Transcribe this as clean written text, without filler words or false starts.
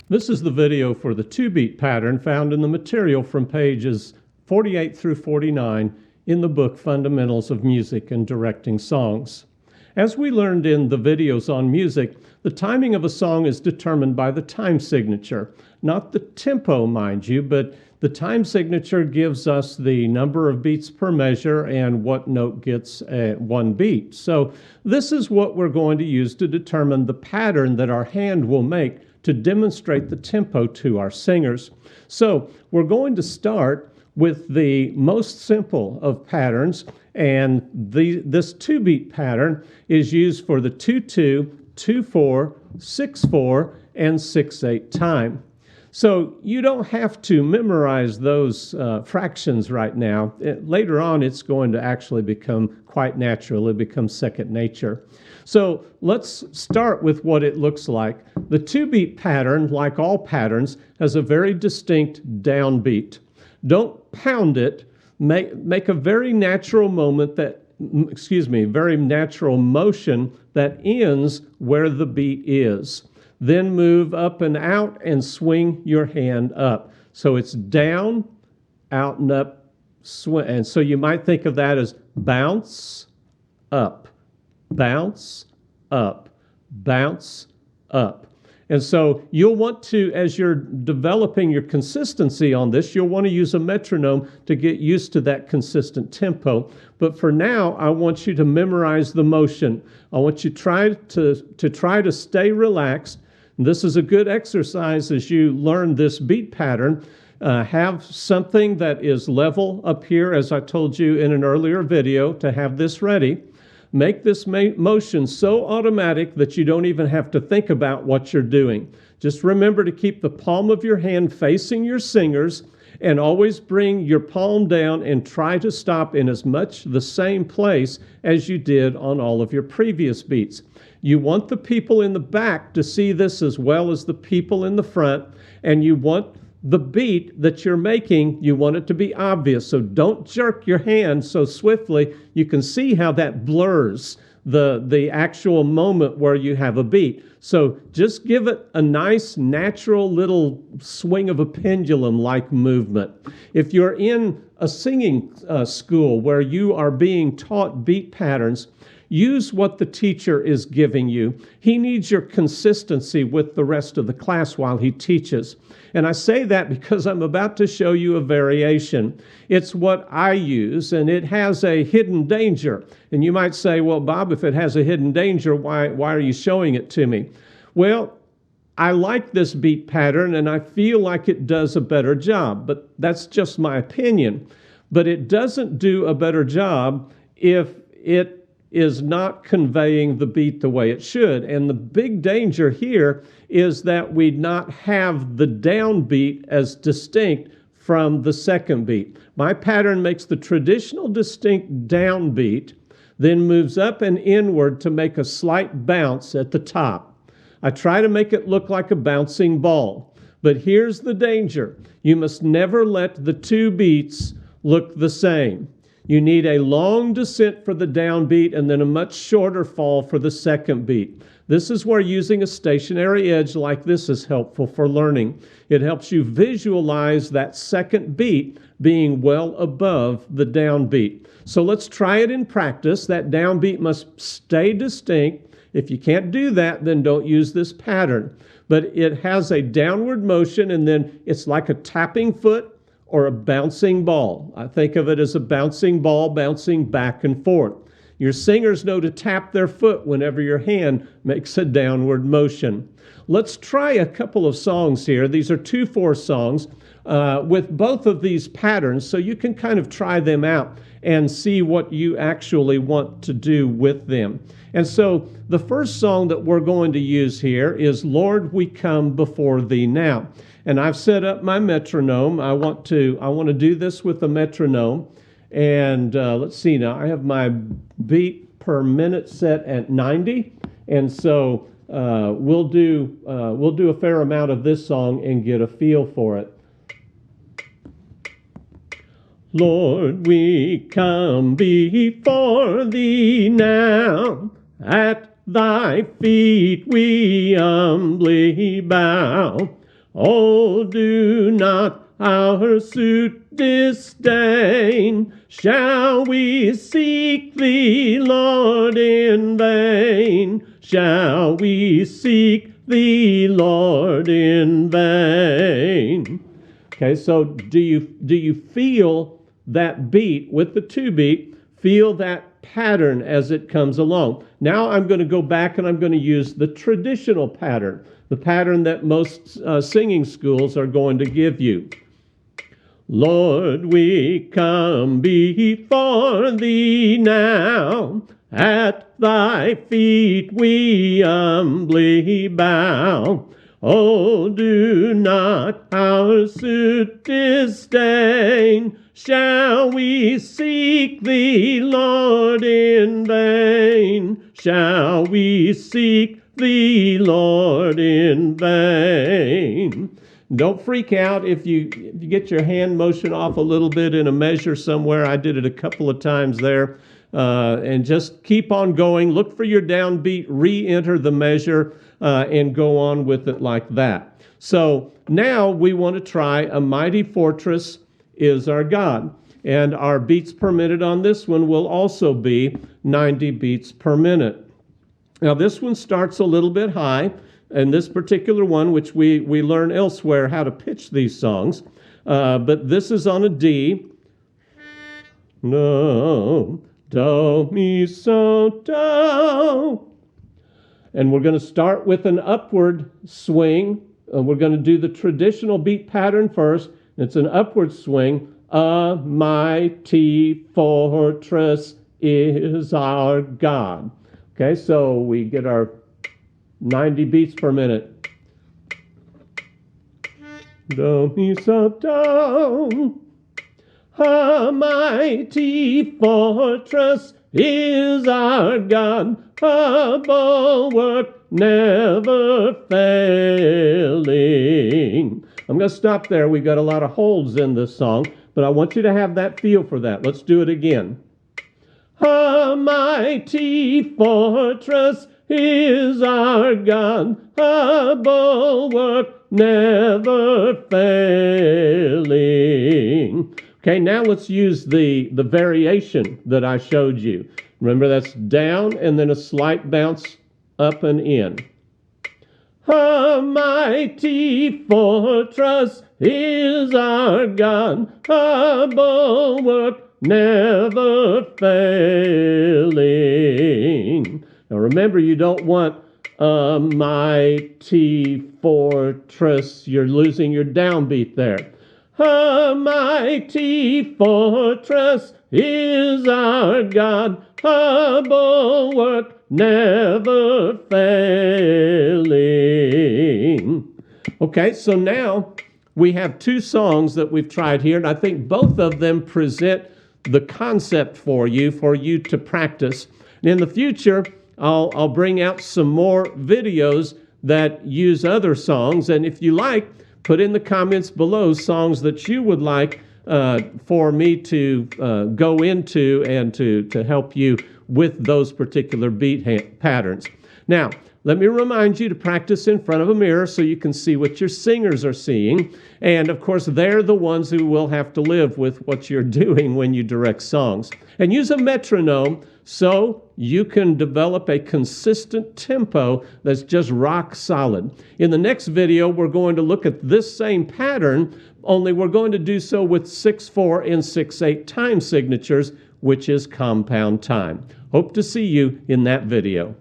This is the video for the 2-beat pattern found in the material from pages 48 through 49 in the book Fundamentals of Music and Directing Songs. As we learned in the videos on music, the timing of a song is determined by the time signature, not the tempo, mind you, but the time signature gives us the number of beats per measure and what note gets one beat. So this is what we're going to use to determine the pattern that our hand will make to demonstrate the tempo to our singers. So we're going to start with the most simple of patterns, and this 2-beat pattern is used for the 2-2, 2-4, 6-4, and 6-8 time. So you don't have to memorize those fractions right now. Later on, it's going to actually become quite natural. It becomes second nature. So let's start with what it looks like. The 2-beat pattern, like all patterns, has a very distinct downbeat. Don't pound it. Make a very natural very natural motion that ends where the beat is. Then move up and out and swing your hand up. So it's down, out and up, swing. And so you might think of that as bounce, up, bounce, up, bounce, up. And so you'll want to, as you're developing your consistency on this, you'll want to use a metronome to get used to that consistent tempo. But for now, I want you to memorize the motion. I want you to try to stay relaxed. This is a good exercise as you learn this beat pattern. Have something that is level up here, as I told you in an earlier video, to have this ready. Make this motion so automatic that you don't even have to think about what you're doing. Just remember to keep the palm of your hand facing your singers, and always bring your palm down and try to stop in as much the same place as you did on all of your previous beats. You want the people in the back to see this as well as the people in the front, and you want the beat that you're making, you want it to be obvious. So don't jerk your hand so swiftly. You can see how that blurs the actual moment where you have a beat. So just give it a nice, natural little swing of a pendulum-like movement. If you're in a singing school where you are being taught beat patterns, use what the teacher is giving you. He needs your consistency with the rest of the class while he teaches. And I say that because I'm about to show you a variation. It's what I use, and it has a hidden danger. And you might say, well, Bob, if it has a hidden danger, why are you showing it to me? Well, I like this beat pattern, and I feel like it does a better job, but that's just my opinion. But it doesn't do a better job if it is not conveying the beat the way it should. And the big danger here is that we not have the downbeat as distinct from the second beat. My pattern makes the traditional distinct downbeat, then moves up and inward to make a slight bounce at the top. I try to make it look like a bouncing ball. But here's the danger. You must never let the two beats look the same. You need a long descent for the downbeat and then a much shorter fall for the second beat. This is where using a stationary edge like this is helpful for learning. It helps you visualize that second beat being well above the downbeat. So let's try it in practice. That downbeat must stay distinct. If you can't do that, then don't use this pattern. But it has a downward motion, and then it's like a tapping foot or a bouncing ball. I think of it as a bouncing ball bouncing back and forth. Your singers know to tap their foot whenever your hand makes a downward motion. Let's try a couple of songs here. These are 2/4 songs with both of these patterns, so you can kind of try them out and see what you actually want to do with them. And so the first song that we're going to use here is Lord, We Come Before Thee Now. And I've set up my metronome. I want to do this with a metronome. And let's see now. I have my beat per minute set at 90. And so we'll do a fair amount of this song and get a feel for it. Lord, we come before thee now. At thy feet we humbly bow. Oh, do not our suit disdain. Shall we seek thee, Lord, in vain? Shall we seek thee, Lord, in vain? Okay, so do you feel that beat with the 2-beat? Feel that pattern as it comes along. Now I'm going to go back and I'm going to use the traditional pattern, the pattern that most singing schools are going to give you. Lord, we come before thee now, at thy feet we humbly bow. Oh, do not our suit disdain. Shall we seek thee, Lord, in vain? Shall we seek thee, Lord, in vain? Don't freak out if you get your hand motion off a little bit in a measure somewhere. I did it a couple of times there. And just keep on going. Look for your downbeat, re-enter the measure, and go on with it like that. So now we want to try A Mighty Fortress Is Our God. And our beats per minute on this one will also be 90 beats per minute. Now this one starts a little bit high. And this particular one, which we learn elsewhere how to pitch these songs, but this is on a D. No, do, mi, so, do. And we're going to start with an upward swing. We're going to do the traditional beat pattern first. It's an upward swing. A mighty fortress is our God. Okay, so we get our 90 beats per minute. Do, mi, so, do. A mighty fortress is our God, a bulwark never failing. I'm going to stop there. We've got a lot of holds in this song, but I want you to have that feel for that. Let's do it again. A mighty fortress is our God, a bulwark never failing. Okay, now let's use the variation that I showed you. Remember, that's down and then a slight bounce up and in. A mighty fortress is our God, a bulwark never failing. Now remember, you don't want a mighty fortress. You're losing your downbeat there. A mighty fortress is our God, a bulwark never failing. Okay, so now we have two songs that we've tried here, and I think both of them present the concept for you to practice. And in the future, I'll bring out some more videos that use other songs, and if you like, put in the comments below songs that you would like for me to go into and to help you with those particular beat patterns. Now, let me remind you to practice in front of a mirror so you can see what your singers are seeing. And of course, they're the ones who will have to live with what you're doing when you direct songs. And use a metronome so you can develop a consistent tempo that's just rock solid. In the next video, we're going to look at this same pattern, only we're going to do so with 6/4 and 6/8 time signatures, which is compound time. Hope to see you in that video.